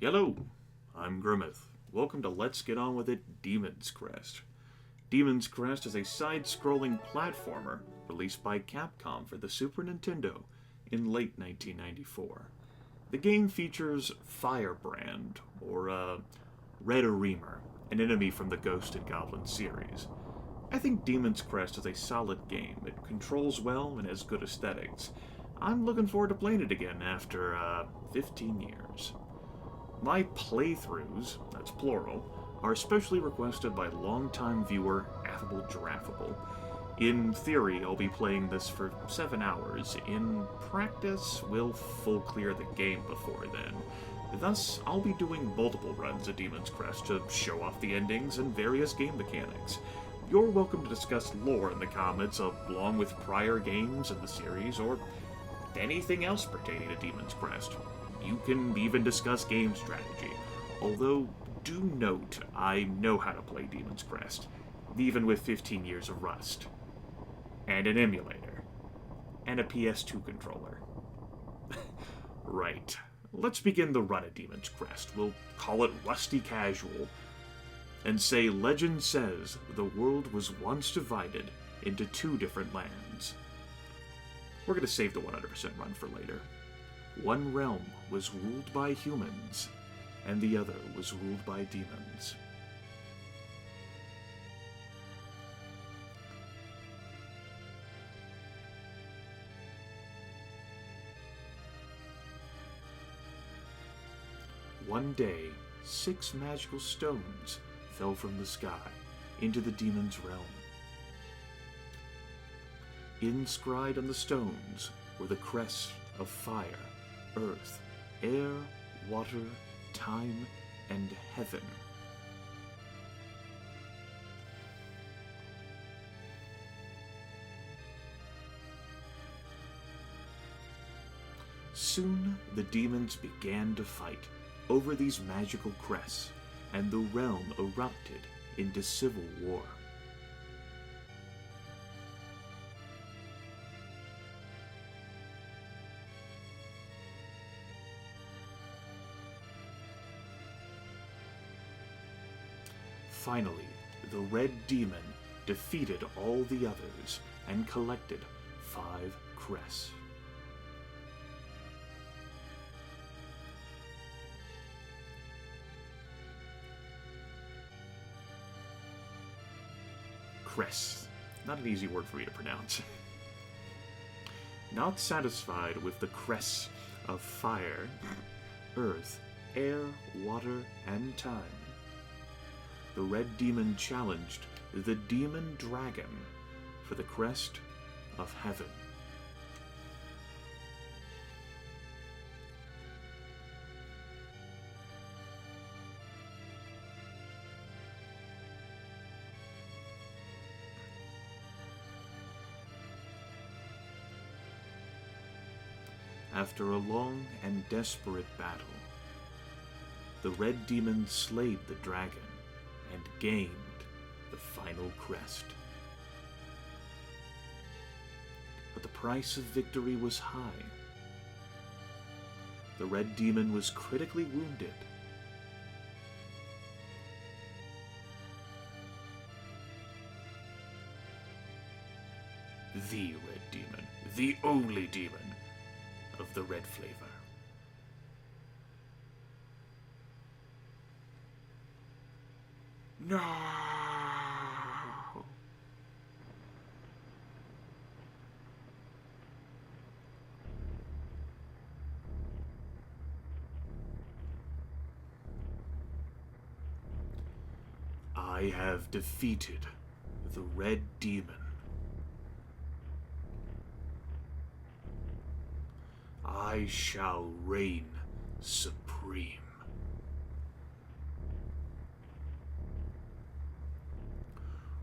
Hello, I'm Grimith. Welcome to Let's Get On With It Demon's Crest. Demon's Crest is a side-scrolling platformer released by Capcom for the Super Nintendo in late 1994. The game features Firebrand, or Red Reamer, an enemy from the Ghost and Goblin series. I think Demon's Crest is a solid game. It controls well and has good aesthetics. I'm looking forward to playing it again after 15 years. My playthroughs, that's plural, are especially requested by longtime viewer Affable Giraffable. In theory, I'll be playing this for 7 hours. In practice, we'll full clear the game before then. Thus, I'll be doing multiple runs of Demon's Crest to show off the endings and various game mechanics. You're welcome to discuss lore in the comments along with prior games in the series or anything else pertaining to Demon's Crest. You can even discuss game strategy, although do note I know how to play Demon's Crest, even with 15 years of rust, and an emulator, and a PS2 controller. Right, let's begin the run of Demon's Crest. We'll call it Rusty Casual, and say legend says the world was once divided into two different lands. We're going to save the 100% run for later. One realm was ruled by humans, and the other was ruled by demons. One day, 6 magical stones fell from the sky into the demon's realm. Inscribed on the stones were the crests of fire, earth, air, water, time, and heaven. Soon the demons began to fight over these magical crests, and the realm erupted into civil war. Finally, the Red Demon defeated all the others and collected 5 crests. Crest. Not an easy word for me to pronounce. Not satisfied with the crests of fire, earth, air, water, and time, the Red Demon challenged the Demon Dragon for the crest of heaven. After a long and desperate battle, the Red Demon slayed the dragon and gained the final crest. But the price of victory was high. The Red Demon was critically wounded. The Red Demon, the only demon of the red flavor. No! I have defeated the Red Demon. I shall reign supreme.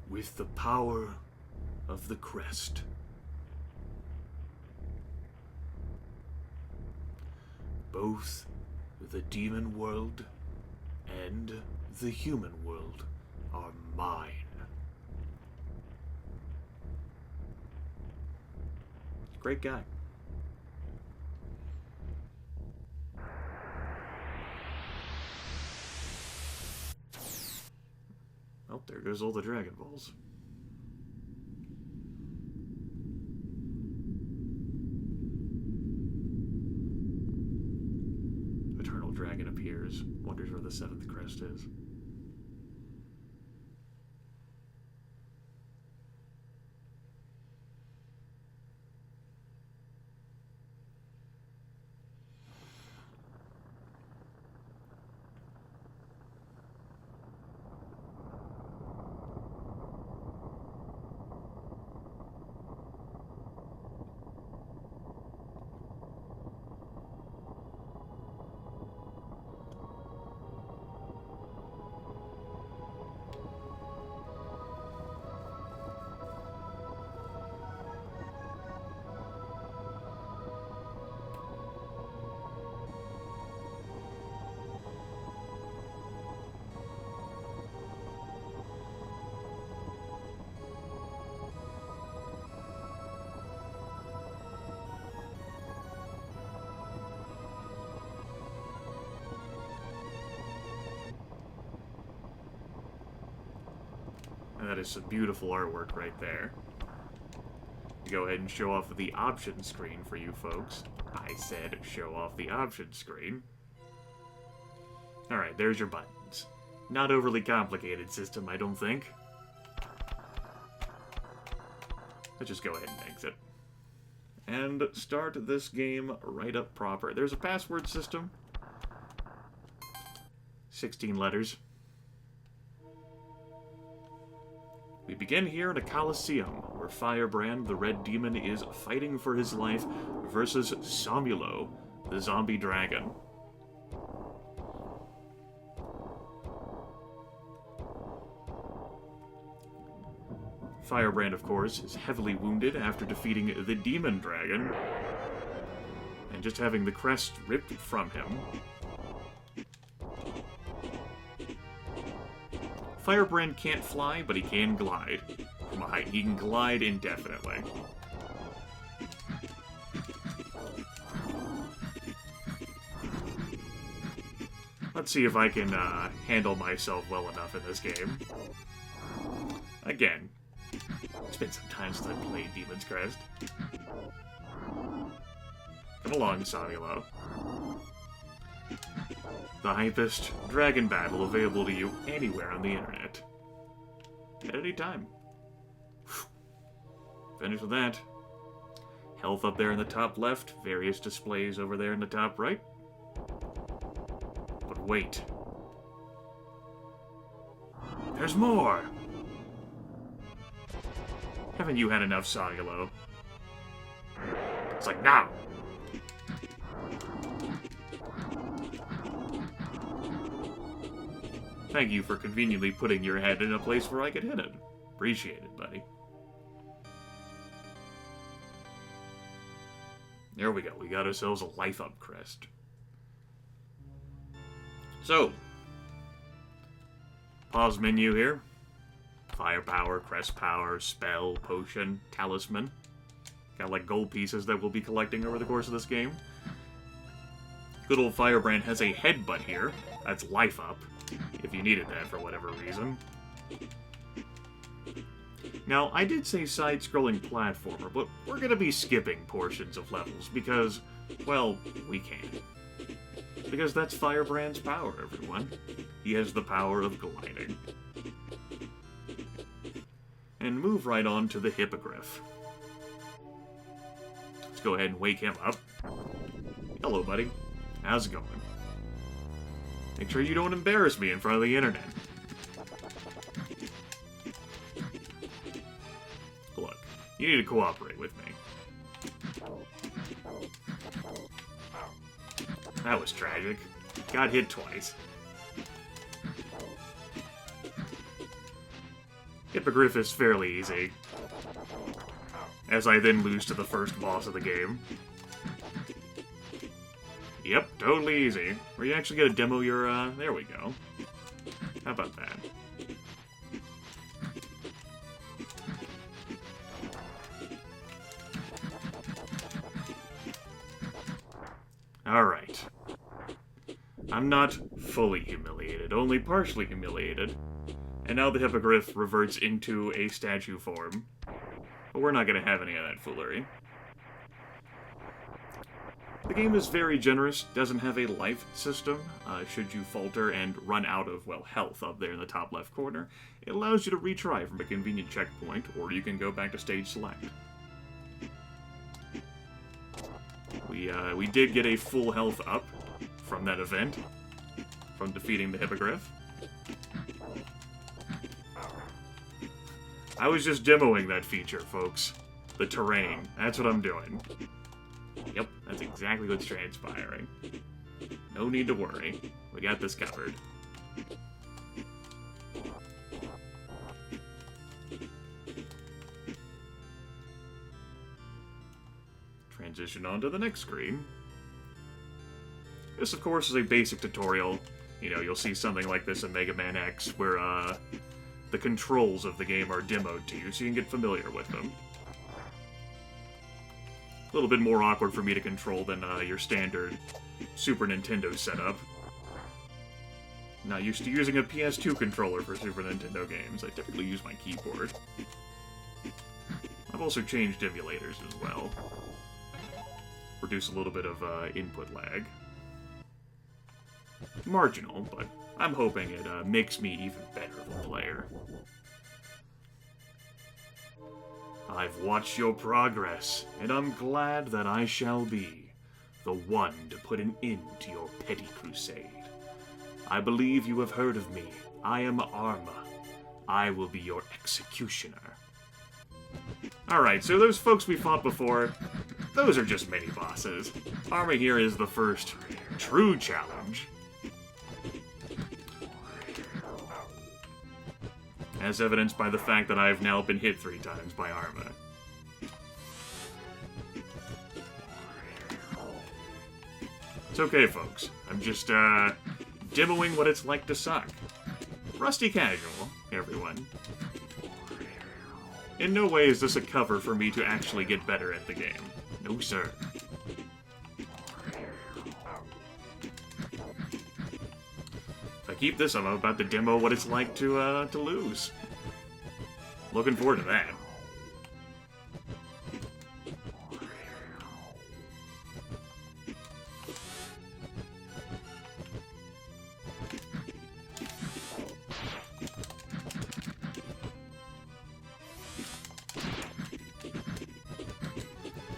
With the power of the crest. Both the demon world and the human world are mine. Great guy. there goes all the Dragon Balls. Eternal Dragon appears, wonders where the 7th crest is. That is some beautiful artwork right there. Go ahead and show off the option screen for you folks. I said show off the option screen. Alright, there's your buttons. Not overly complicated system, I don't think. Let's just go ahead and exit. And start this game right up proper. There's a password system. 16 letters. We begin here in a coliseum, where Firebrand, the Red Demon, is fighting for his life versus Samulo, the zombie dragon. Firebrand, of course, is heavily wounded after defeating the Demon Dragon, and just having the crest ripped from him. Firebrand can't fly, but he can glide. From a height, he can glide indefinitely. Let's see if I can handle myself well enough in this game. Again, it's been some time since I played Demon's Crest. Come along, Samulo. The hypest dragon battle available to you anywhere on the internet. At any time. Finish with that. Health up there in the top left, various displays over there in the top right. But wait. There's more! Haven't you had enough, Samulo? It's like, now! Thank you for conveniently putting your head in a place where I could hit it. Appreciate it, buddy. There we go. We got ourselves a life-up crest. So, pause menu here. Firepower, crest power, spell, potion, talisman. Got like gold pieces that we'll be collecting over the course of this game. Good old Firebrand has a headbutt here. That's life up, if you needed that for whatever reason. Now, I did say side-scrolling platformer, but we're going to be skipping portions of levels because, well, we can. Because that's Firebrand's power, everyone. He has the power of gliding. And move right on to the Hippogriff. Let's go ahead and wake him up. Hello, buddy. How's it going? Make sure you don't embarrass me in front of the internet. Look, you need to cooperate with me. That was tragic. Got hit twice. Hippogriff is fairly easy, as I then lose to the first boss of the game. Yep, totally easy. Where you actually get to demo your, there we go. How about that? Alright. I'm not fully humiliated, only partially humiliated. And now the Hippogriff reverts into a statue form. But we're not going to have any of that foolery. The game is very generous, doesn't have a life system. Should you falter and run out of, well, health up there in the top left corner, it allows you to retry from a convenient checkpoint, or you can go back to stage select. We did get a full health up from that event, from defeating the Hippogriff. I was just demoing that feature, folks. The terrain. That's what I'm doing. Yep, that's exactly what's transpiring. No need to worry. We got this covered. Transition on to the next screen. This, of course, is a basic tutorial. You know, you'll see something like this in Mega Man X, where, the controls of the game are demoed to you, so you can get familiar with them. A little bit more awkward for me to control than your standard Super Nintendo setup. Not used to using a PS2 controller for Super Nintendo games. I typically use my keyboard. I've also changed emulators as well. Reduce a little bit of input lag. Marginal, but I'm hoping it makes me even better of a player. I've watched your progress, and I'm glad that I shall be the one to put an end to your petty crusade. I believe you have heard of me. I am Arma. I will be your executioner. Alright, so those folks we fought before, those are just mini-bosses. Arma here is the first true challenge. As evidenced by the fact that I've now been hit 3 times by Arma. It's okay, folks. I'm just, demoing what it's like to suck. Rusty casual, everyone. In no way is this a cover for me to actually get better at the game. No, sir. If I keep this, I'm about to demo what it's like to lose. Looking forward to that.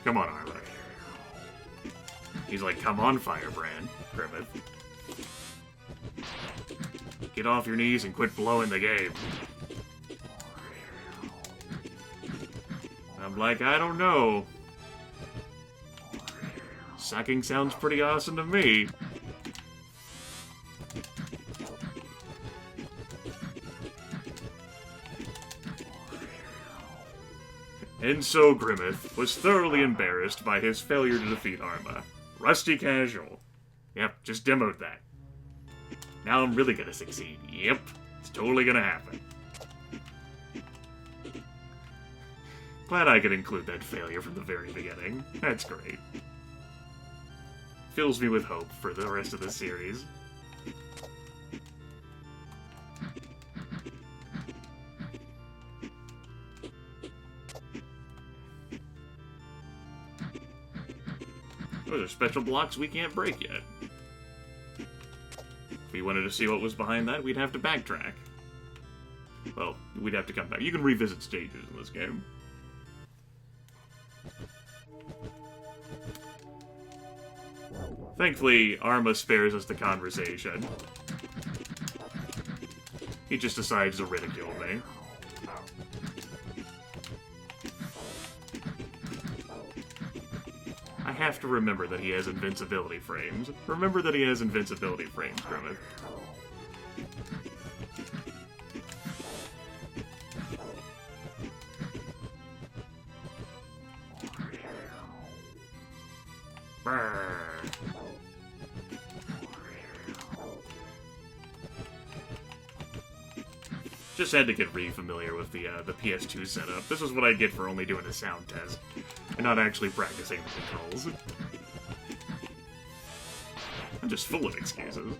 Come on, Arma. He's like, come on, Firebrand, Grimith. Get off your knees and quit blowing the game. I'm like, I don't know. Sucking sounds pretty awesome to me. And so Grimith was thoroughly embarrassed by his failure to defeat Arma. Rusty casual. Yep, just demoed that. Now I'm really gonna succeed. Yep, it's totally gonna happen. Glad I could include that failure from the very beginning. That's great. Fills me with hope for the rest of the series. Those are special blocks we can't break yet. If we wanted to see what was behind that, we'd have to backtrack. Well, we'd have to come back. You can revisit stages in this game. Thankfully, Arma spares us the conversation. He just decides to ridicule me. I have to remember that he has invincibility frames. Remember that he has invincibility frames, Grimith. Brrr. Just had to get re-familiar with the PS2 setup. This is what I get for only doing a sound test, and not actually practicing the controls. I'm just full of excuses.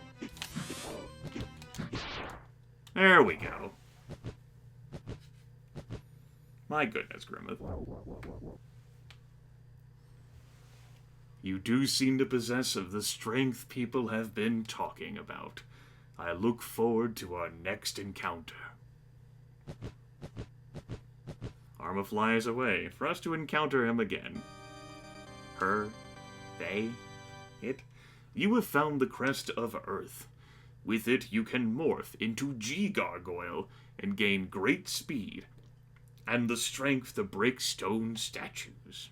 There we go. My goodness, Grimith. You do seem to possess of the strength people have been talking about. I look forward to our next encounter. Arma flies away, for us to encounter him again. Her, they, it. You have found the Crest of Earth. With it, you can morph into G-Gargoyle and gain great speed, and the strength to break stone statues.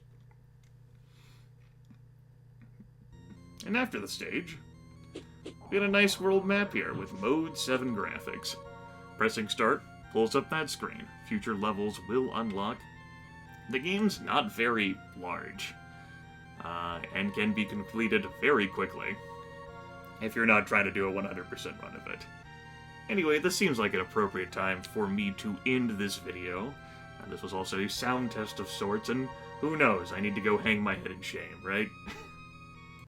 And after the stage, we get a nice world map here with Mode 7 graphics. Pressing start pulls up that screen. Future levels will unlock. The game's not very large, and can be completed very quickly, if you're not trying to do a 100% run of it. Anyway, this seems like an appropriate time for me to end this video. And this was also a sound test of sorts, and who knows, I need to go hang my head in shame, right?